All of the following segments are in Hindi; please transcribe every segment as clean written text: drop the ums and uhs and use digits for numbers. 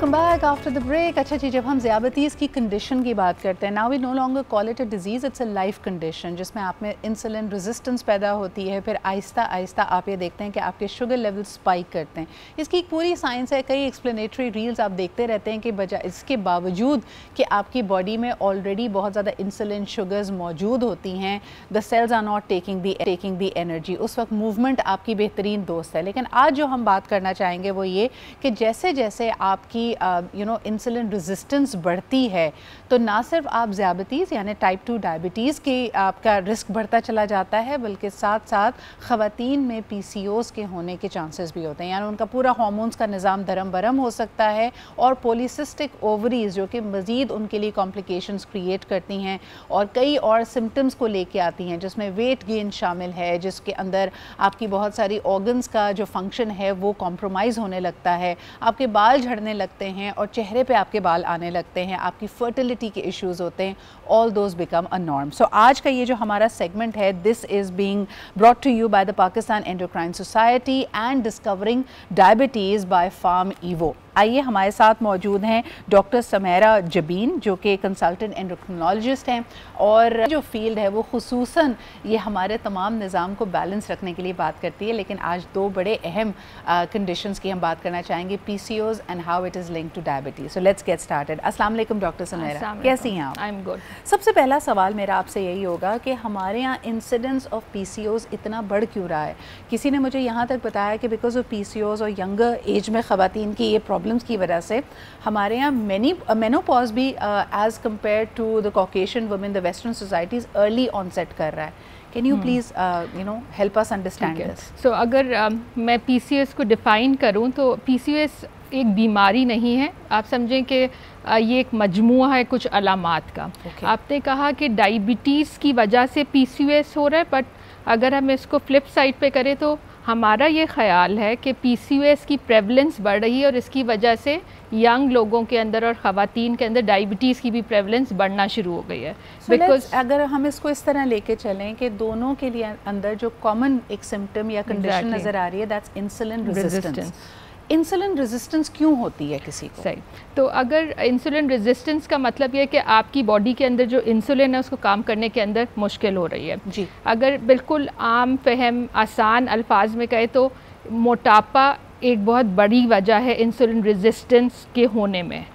Welcome back after the break. अच्छा जी, जब हम ज़ियाबतीज़ की कंडीशन की बात करते हैं, now we no longer call it a disease, it's a life condition जिसमें आप में इंसुलिन रेजिस्टेंस पैदा होती है। फिर आहिस्ता आहिस्ता आप ये देखते हैं कि आपके शुगर लेवल स्पाइक करते हैं। इसकी एक पूरी साइंस है, कई एक्सप्लेनेटरी रील्स आप देखते रहते हैं कि बजाय इसके बावजूद कि आपकी बॉडी में ऑलरेडी बहुत ज़्यादा इंसुलिन शुगर्स मौजूद होती हैं, the cells are not taking the energy. उस वक्त मूवमेंट आपकी बेहतरीन दोस्त है। लेकिन आज जो हम बात करना चाहेंगे वो ये कि जैसे जैसे आपकी इंसुलिन रेजिस्टेंस बढ़ती है तो ना सिर्फ आप ज़ियाबतीज़ यानी टाइप 2 डायबिटीज़ की आपका रिस्क बढ़ता चला जाता है, बल्कि साथ साथ ख़वातीन में PCOS के होने के चांसेस भी होते हैं। यानी उनका पूरा हार्मोन्स का निज़ाम दरम बरम हो सकता है और पॉलीसिस्टिक ओवरीज़ जो कि मज़ीद उनके लिए कॉम्प्लिकेशंस क्रिएट करती हैं और कई और सिम्टम्स को लेके आती हैं, जिसमें वेट गेन शामिल है, जिसके अंदर आपकी बहुत सारी ऑर्गन्स का जो फंक्शन है वो कॉम्प्रोमाइज़ होने लगता है, आपके बाल झड़ने लगते हैं और चेहरे पे आपके बाल आने लगते हैं, आपकी फर्टिलिटी के इश्यूज होते हैं, all those become a norm. So आज का ये जो हमारा सेगमेंट है, this is being brought to you by the Pakistan endocrine society and discovering diabetes by PharmEvo. आइए, हमारे साथ मौजूद हैं डॉक्टर समैरा जबीन जो कि कंसल्टेंट एंडोक्रिनोलॉजिस्ट हैं और जो फील्ड है वो खुसूसन ये हमारे तमाम निज़ाम को बैलेंस रखने के लिए बात करती है। लेकिन आज दो बड़े अहम कंडीशंस की हम बात करना चाहेंगे, PCOS and how it is linked two diabetes. So let's get started. अस्सलाम वालेकुम डॉक्टर समैरा, कैसी हैं आप? I am good. सबसे पहला सवाल मेरा आपसे यही होगा कि हमारे यहाँ इंसिडेंस ऑफ PCOS इतना बढ़ क्यों रहा है? किसी ने मुझे यहाँ तक बताया कि बिकॉज ऑफ PCOS और यंगर एज में ख़वातीन की ये प्रॉब्लम्स की वजह से हमारे यहाँ मेनोपॉज भी as compare to the Caucasian women the western societies early onset कर रहा है। Can you please help us understand this? So अगर मैं PCOS को डिफ़ाइन करूँ तो PCOS एक बीमारी नहीं है, आप समझें कि ये एक मजमुआ है कुछ अलामात का। आपने कहा कि डायबिटीज़ की वजह से PCOS हो रहा है, बट अगर हम इसको फ्लिप साइड पे करें तो हमारा ये ख्याल है कि PCOS की प्रेवलेंस बढ़ रही है और इसकी वजह से यंग लोगों के अंदर और ख़वातीन के अंदर डायबिटीज़ की भी प्रेवलेंस बढ़ना शुरू हो गई है। बिकॉज अगर हम इसको इस तरह लेके चलें कि दोनों के लिए अंदर जो कॉमन एक सिम्टम या कंडीशन नज़र आ रही है, that's insulin resistance. Insulin resistance क्यों होती है किसी को? सही, तो अगर इंसुलिन रेजिस्टेंस का मतलब ये है कि आपकी बॉडी के अंदर जो इंसुलिन है उसको काम करने के अंदर मुश्किल हो रही है जी। अगर बिल्कुल आम फहम आसान अल्फाज में कहे तो मोटापा एक बहुत बड़ी वजह है इंसुलिन रेजिस्टेंस के होने में।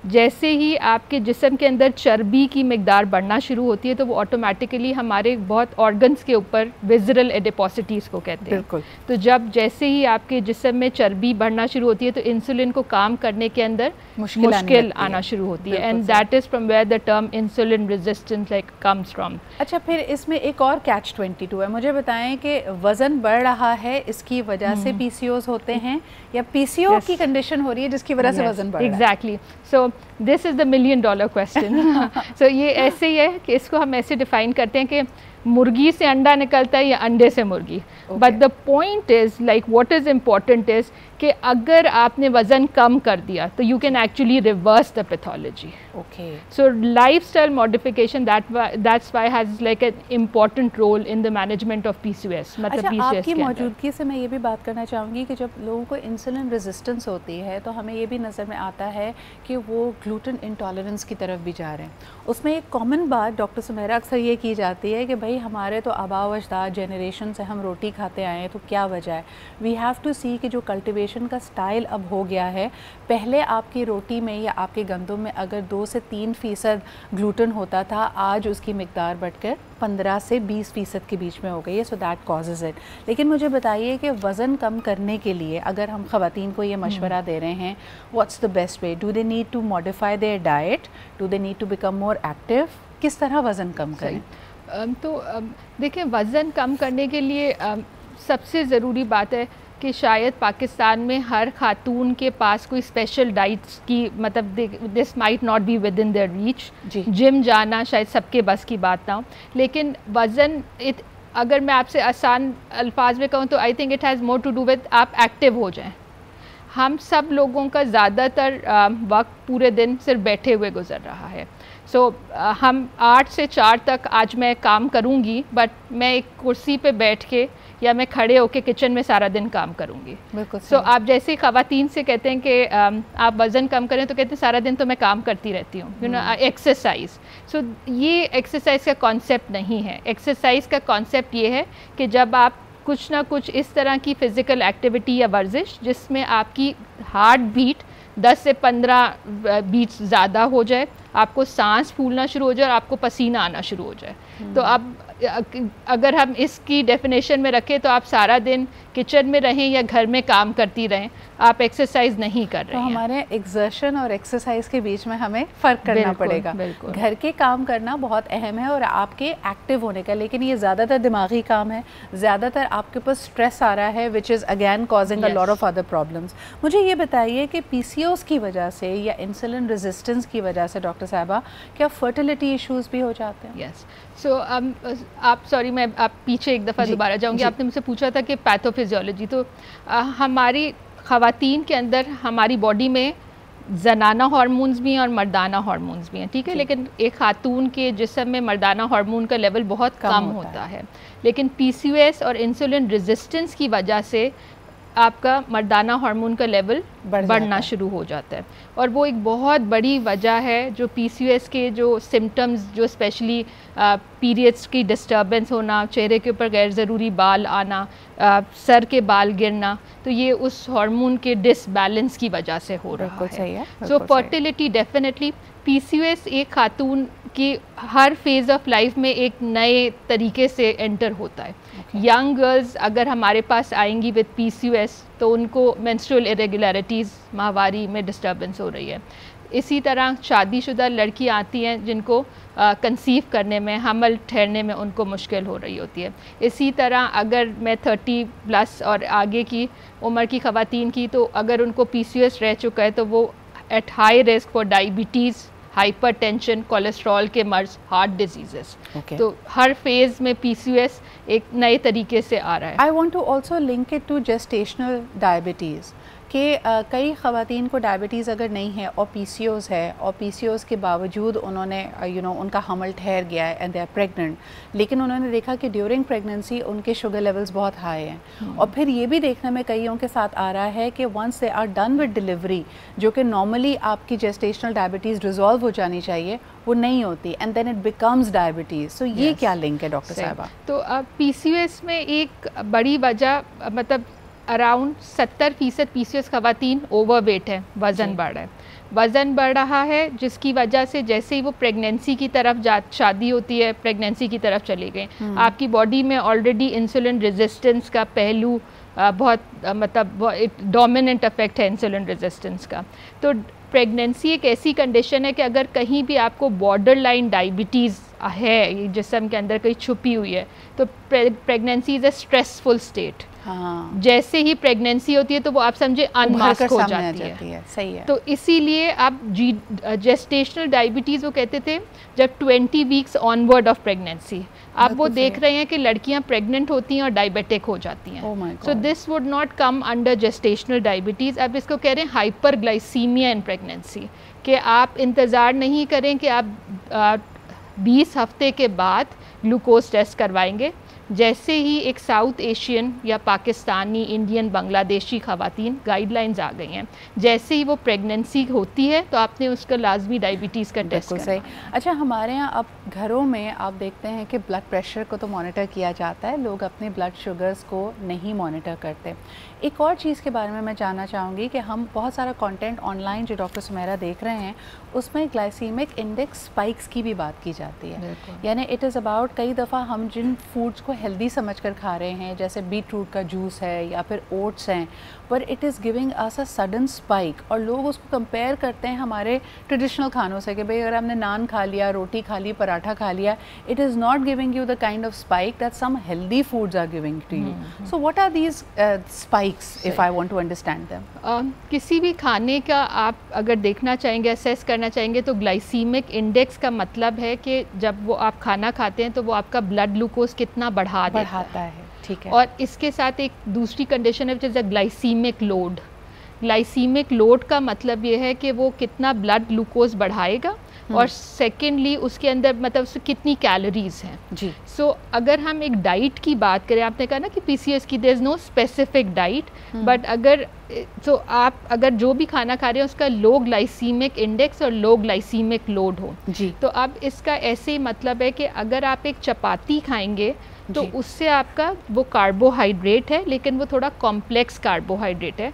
जैसे ही आपके जिस्म के अंदर चर्बी की मिकदार बढ़ना शुरू होती है तो वो ऑटोमेटिकली हमारे बहुत ऑर्गन्स के ऊपर विज़रल एडिपोसिटीज़ को कहते हैं। बिल्कुल। तो जब जैसे ही आपके जिस्म में चर्बी बढ़ना शुरू होती है तो इंसुलिन को काम करने के अंदर मुश्किल आना शुरू होती है, and that is from where the term insulin resistance like comes from. अच्छा, फिर इसमें एक और catch-22 है। मुझे बताएं कि वज़न बढ़ रहा है, इसकी वजह से PCOS होते हैं या PCO की कंडीशन हो रही है जिसकी वजह से वज़न बढ़ रहा है? Exactly. So this is the $1 million question. So ये ऐसे ही है कि इसको हम ऐसे डिफ़ाइन करते हैं कि मुर्गी से अंडा निकलता है या अंडे से मुर्गी। But the point is like what is important is कि अगर आपने वज़न कम कर दिया तो you can actually reverse the pathology. Okay. So lifestyle modification that's why has like an important role in the management of PCOS। मतलब अच्छा, PCOS आपकी के मौजूदगी से मैं ये भी बात करना चाहूँगी कि जब लोगों को इंसुलिन रेजिस्टेंस होती है तो हमें ये भी नज़र में आता है कि वो ग्लूटेन इंटॉलरेंस की तरफ भी जा रहे हैं। उसमें एक कॉमन बात डॉक्टर सुमेरा अक्सर ये की जाती है कि भाई हमारे तो आबा व अजदाद जनरेशन से हम रोटी खाते आए हैं, तो क्या वजह है? वी हैव टू सी कि जो कल्टिवेशन का स्टाइल अब हो गया है, पहले आपकी रोटी में या आपके गंदम में अगर 2 से 3% ग्लूटेन होता था, आज उसकी मिकदार बढ़कर 15 से 20% के बीच में हो गई है। So that causes it. लेकिन मुझे बताइए कि वज़न कम करने के लिए अगर हम ख़वातीन को ये मशवरा दे रहे हैं, what's the best way? Do they need to modify their diet? Do they need to become more active? किस तरह वज़न कम करें? तो देखिए, वज़न कम करने के लिए सबसे ज़रूरी बात है कि शायद पाकिस्तान में हर खातून के पास कोई स्पेशल डाइट्स की मतलब this might not be with in their reach. Gym जाना शायद सबके बस की बात ना हो, लेकिन वज़न अगर मैं आपसे आसान अल्फाज में कहूँ तो I think it has more to do with आप एक्टिव हो जाएं। हम सब लोगों का ज़्यादातर वक्त पूरे दिन सिर्फ बैठे हुए गुजर रहा है। सो हम 8 से 4 तक आज मैं काम करूँगी, बट मैं एक कुर्सी पे बैठ के या मैं खड़े होकर किचन में सारा दिन काम करूँगी। बिल्कुल। सो आप जैसे ख़वातीन से कहते हैं कि आप वज़न कम करें, तो कहते हैं सारा दिन तो मैं काम करती रहती हूँ, यू नो, एक्सरसाइज। सो ये एक्सरसाइज का कॉन्सेप्ट नहीं है। एक्सरसाइज का कॉन्सेप्ट ये है कि जब आप कुछ ना कुछ इस तरह की फ़िज़िकल एक्टिविटी या वर्जिश जिसमें आपकी हार्ट बीट 10 से 15 बीट्स ज़्यादा हो जाए, आपको सांस फूलना शुरू हो जाए और आपको पसीना आना शुरू हो जाए। तो अब अगर हम इसकी डेफिनेशन में रखें तो आप सारा दिन किचन में रहें या घर में काम करती रहें, आप एक्सरसाइज नहीं कर रहे हैं। तो हमारे एक्सर्शन और एक्सरसाइज के बीच में हमें फ़र्क करना पड़ेगा। घर के काम करना बहुत अहम है और आपके एक्टिव होने का, लेकिन ये ज़्यादातर दिमागी काम है, ज़्यादातर आपके पास स्ट्रेस आ रहा है which is again causing a lot of other problems. मुझे ये बताइए कि PCOS की वजह से या इंसुलिन रेजिस्टेंस की वजह से डॉक्टर साहिबा क्या फर्टिलिटी इश्यूज़ भी हो जाते हैं? यस। सो आप सॉरी, मैं आप पीछे एक दफ़ा दोबारा जाऊँगी। आपने मुझसे पूछा था कि पैथोफिजियोलॉजी, तो हमारी ख़वातीन के अंदर हमारी बॉडी में जनाना हार्मोन्स भी हैं और मर्दाना हार्मोन्स भी हैं, ठीक है। लेकिन एक खातून के जिस्म में मर्दाना हार्मोन का लेवल बहुत कम होता है, लेकिन PCOS और इंसुलिन रेजिस्टेंस की वजह से आपका मर्दाना हार्मोन का लेवल बढ़ना शुरू हो जाता है। और वो एक बहुत बड़ी वजह है जो PCOS के जो सिम्टम्स, जो स्पेशली पीरियड्स की डिस्टर्बेंस होना, चेहरे के ऊपर गैर ज़रूरी बाल आना, सर के बाल गिरना, तो ये उस हार्मोन के डिसबैलेंस की वजह से हो रहा है। सो फर्टिलिटी डेफिनेटली, PCOS एक खातून की हर फेज़ ऑफ लाइफ में एक नए तरीके से एंटर होता है। यंग गर्ल्स अगर हमारे पास आएंगी विद PCOS तो उनको मेंस्ट्रुअल इरेगुलरिटीज़, माहवारी में डिस्टर्बेंस हो रही है। इसी तरह शादीशुदा लड़की आती हैं जिनको कंसीव करने में, हमल ठहरने में उनको मुश्किल हो रही होती है। इसी तरह अगर मैं 30+ और आगे की उम्र की ख़वातीन की, तो अगर उनको PCOS रह चुका है तो वो at high risk for diabetes, hypertension, cholesterol के मर्ज, हार्ट डिजीजेस। तो हर फेज़ में PCOS एक नए तरीके से आ रहा है। I want to also link it to gestational diabetes कि कई ख़वातीन को डायबिटीज़ अगर नहीं है और PCOS है, और PCOS के बावजूद उन्होंने उनका हमल ठहर गया है एंड दे आर प्रेग्नेंट, लेकिन उन्होंने देखा कि ड्यूरिंग प्रेगनेंसी उनके शुगर लेवल्स बहुत हाई हैं। और फिर ये भी देखने में कईयों के साथ आ रहा है कि once they are done with delivery, जो कि नॉर्मली आपकी जेस्टेशनल डायबिटीज़ रिजॉल्व हो जानी चाहिए, वो नहीं होती and then it becomes diabetes. So ये क्या लिंक है डॉक्टर साहिबा? तो PCOS में एक बड़ी वजह, मतलब अराउंड 70% PCOS ख़वातीन ओवरवेट है, वज़न बढ़ रहा है। वज़न बढ़ रहा है जिसकी वजह से जैसे ही वो प्रेगनेंसी की तरफ शादी होती है, प्रेगनेंसी की तरफ चले गए, आपकी बॉडी में ऑलरेडी इंसुलिन रेजिस्टेंस का पहलू बहुत डोमिनेंट इफेक्ट है इंसुलिन रेजिस्टेंस का। तो प्रेगनेंसी एक ऐसी कंडीशन है कि अगर कहीं भी आपको बॉर्डर लाइन डायबिटीज़ है, जिस्म के अंदर कहीं छुपी हुई है, तो pregnancy is a stressful state. हाँ। जैसे ही प्रेगनेंसी होती है तो वो आप समझे अनमास्क हो जाती है। सही है। तो इसीलिए आप जेस्टेशनल डायबिटीज़ वो कहते थे जब 20 वीक्स ऑनवर्ड ऑफ प्रेगनेंसी, आप वो देख रहे हैं कि लड़कियां प्रेग्नेंट होती हैं और डायबिटिक हो जाती हैं। So this would not come under gestational diabetes. अब इसको कह रहे हैं हाइपरग्लाइसीमिया इन प्रेगनेंसी, कि आप इंतज़ार नहीं करें कि आप 20 हफ्ते के बाद ग्लूकोज टेस्ट करवाएंगे। जैसे ही एक साउथ एशियन या पाकिस्तानी, इंडियन, बांग्लादेशी ख़वातीन गाइडलाइंस आ गई हैं, जैसे ही वो प्रेगनेंसी होती है तो आपने उसका लाजमी डायबिटीज़ का टेस्ट करना है। अच्छा, हमारे यहाँ अब घरों में आप देखते हैं कि ब्लड प्रेशर को तो मॉनिटर किया जाता है, लोग अपने ब्लड शुगर्स को नहीं मॉनिटर करते। एक और चीज़ के बारे में मैं जानना चाहूँगी कि हम बहुत सारा कंटेंट ऑनलाइन जो डॉक्टर सुमेरा देख रहे हैं उसमें ग्लाइसीमिक इंडेक्स स्पाइक्स की भी बात की जाती है। यानी इट इज़ अबाउट, कई दफ़ा हम जिन फूड्स को हेल्दी समझकर खा रहे हैं, जैसे बीटरूट का जूस है या फिर ओट्स हैं, पर it is giving us a sudden spike, और लोग उसको कंपेयर करते हैं हमारे ट्रेडिशनल खानों से कि भाई अगर हमने नान खा लिया, रोटी खा ली, पराठा खा लिया, it is not giving you the kind of spike that some healthy foods are giving to you. So what are these spikes if I want to understand them? किसी भी खाने का आप अगर देखना चाहेंगे, असेस करना चाहेंगे, तो ग्लाइसीमिक इंडेक्स का मतलब है कि जब वो आप खाना खाते हैं तो वो आपका ब्लड ग्लूकोज कितना बढ़ाता है। ठीक है। और इसके साथ एक दूसरी कंडीशन है, जैसे ग्लाइसीमिक लोड। ग्लाइसीमिक लोड का मतलब ये है कि वो कितना ब्लड ग्लूकोज बढ़ाएगा और सेकेंडली उसके अंदर मतलब उसमें कितनी कैलोरीज हैं जी। सो अगर हम एक डाइट की बात करें, आपने कहा ना कि PCOS की there is no specific diet, but अगर तो आप अगर जो भी खाना खा रहे हैं उसका लो ग्लाइसीमिक इंडेक्स और लो ग्लाइसीमिक लोड हो जी। तो अब इसका ऐसे ही मतलब है कि अगर आप एक चपाती खाएंगे तो उससे आपका वो कार्बोहाइड्रेट है, लेकिन वो थोड़ा कॉम्प्लेक्स कार्बोहाइड्रेट है,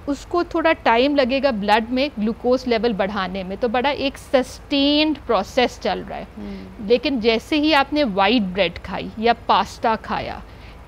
उसको थोड़ा टाइम लगेगा ब्लड में ग्लूकोज लेवल बढ़ाने में, तो बड़ा एक सस्टेन्ड प्रोसेस चल रहा है। लेकिन जैसे ही आपने वाइट ब्रेड खाई या पास्ता खाया,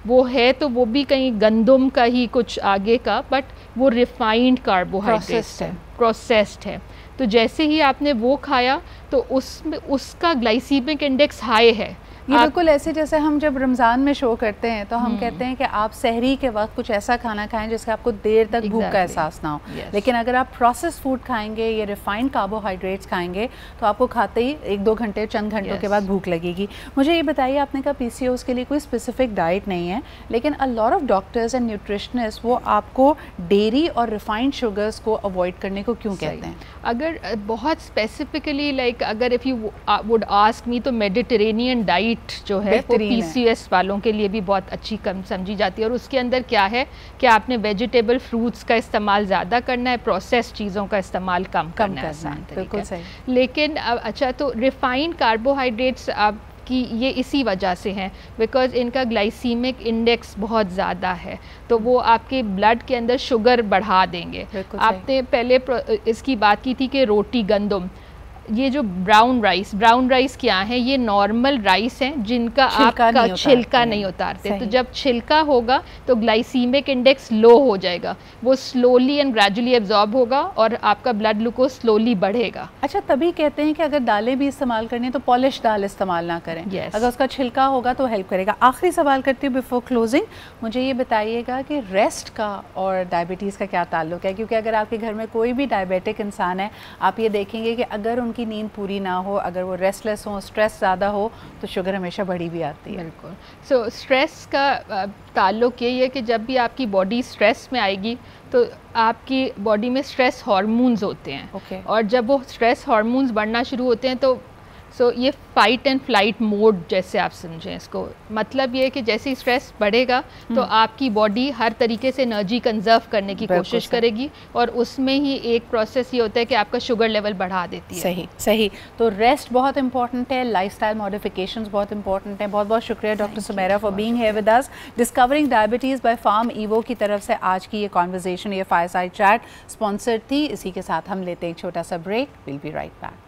वो है तो वो भी कहीं गंदम का ही कुछ आगे का, बट वो रिफाइंड कार्बोहाइड्रेट है, प्रोसेस्ड है। तो जैसे ही आपने वो खाया तो उसमें उसका ग्लाइसीमिक इंडेक्स हाई है। ये बिल्कुल ऐसे जैसे हम जब रमज़ान में शो करते हैं तो हम कहते हैं कि आप सहरी के वक्त कुछ ऐसा खाना खाएं जिससे आपको देर तक भूख का एहसास ना हो। लेकिन अगर आप प्रोसेस फूड खाएंगे या रिफाइंड कार्बोहाइड्रेट्स खाएंगे तो आपको खाते ही 1-2 घंटे चंद घंटों के बाद भूख लगेगी। मुझे ये बताइए, आपने कहा PCOS के लिए कोई स्पेसिफिक डाइट नहीं है, लेकिन a lot of doctors and nutritionist वो आपको डेयरी और रिफाइंड शुगर्स को अवॉइड करने को क्यों कहते हैं? अगर बहुत स्पेसिफिकली लाइक अगर if you would ask me तो मेडिटेरेनियन डाइट जो है वो PCOS वालों के लिए भी बहुत अच्छी कम समझी जाती है। और उसके अंदर क्या है कि आपने वेजिटेबल फ्रूट्स का इस्तेमाल ज़्यादा करना है, प्रोसेस चीज़ों का इस्तेमाल कम करना है, आसान तरीका है। लेकिन अच्छा, तो रिफाइंड कार्बोहाइड्रेट्स आपकी ये इसी वजह से हैं बिकॉज इनका ग्लाइसीमिक इंडेक्स बहुत ज़्यादा है, तो वो आपके ब्लड के अंदर शुगर बढ़ा देंगे। आपने पहले इसकी बात की थी कि रोटी गंदम, ये जो ब्राउन राइस क्या है, ये नॉर्मल राइस हैं जिनका आपका छिलका नहीं उतारते। तो जब छिलका होगा तो ग्लाइसीमिक इंडेक्स लो हो जाएगा, वो स्लोली एंड ग्रेजुअली एब्जॉर्ब होगा और आपका ब्लड ग्लूकोज स्लोली बढ़ेगा। अच्छा, तभी कहते हैं कि अगर दालें भी इस्तेमाल करनी है तो पॉलिश दाल इस्तेमाल ना करें। अगर उसका छिलका होगा तो हेल्प करेगा। आखिरी सवाल करती हूँ बिफोर क्लोजिंग, मुझे ये बताइएगा कि रेस्ट का और डायबिटीज़ का क्या ताल्लुक है? क्योंकि अगर आपके घर में कोई भी डायबिटिक इंसान है, आप ये देखेंगे कि अगर उनकी नींद पूरी ना हो, अगर वो रेस्टलेस हो, स्ट्रेस ज़्यादा हो, तो शुगर हमेशा बढ़ी भी आती है। बिल्कुल। सो स्ट्रेस का ताल्लुक यही है कि जब भी आपकी बॉडी स्ट्रेस में आएगी तो आपकी बॉडी में स्ट्रेस हार्मोन्स होते हैं। और जब वो स्ट्रेस हार्मोन्स बढ़ना शुरू होते हैं तो ये फाइट एंड फ्लाइट मोड जैसे आप समझें इसको, मतलब ये है कि जैसे ही स्ट्रेस बढ़ेगा तो आपकी बॉडी हर तरीके से एनर्जी कंजर्व करने की कोशिश करेगी, और उसमें ही एक प्रोसेस ये होता है कि आपका शुगर लेवल बढ़ा देती है। सही। तो रेस्ट बहुत इंपॉर्टेंट है, लाइफस्टाइल मॉडिफिकेशंस बहुत इंपॉर्टेंट है। बहुत बहुत शुक्रिया doctor Sumera for being here with us. Discovering diabetes by PharmEvo की तरफ से आज की ये कॉन्वर्सेशन, ये फायरसाइड चैट स्पॉन्सर्ड थी। इसी के साथ हम लेते हैं एक छोटा सा break. Will be right back.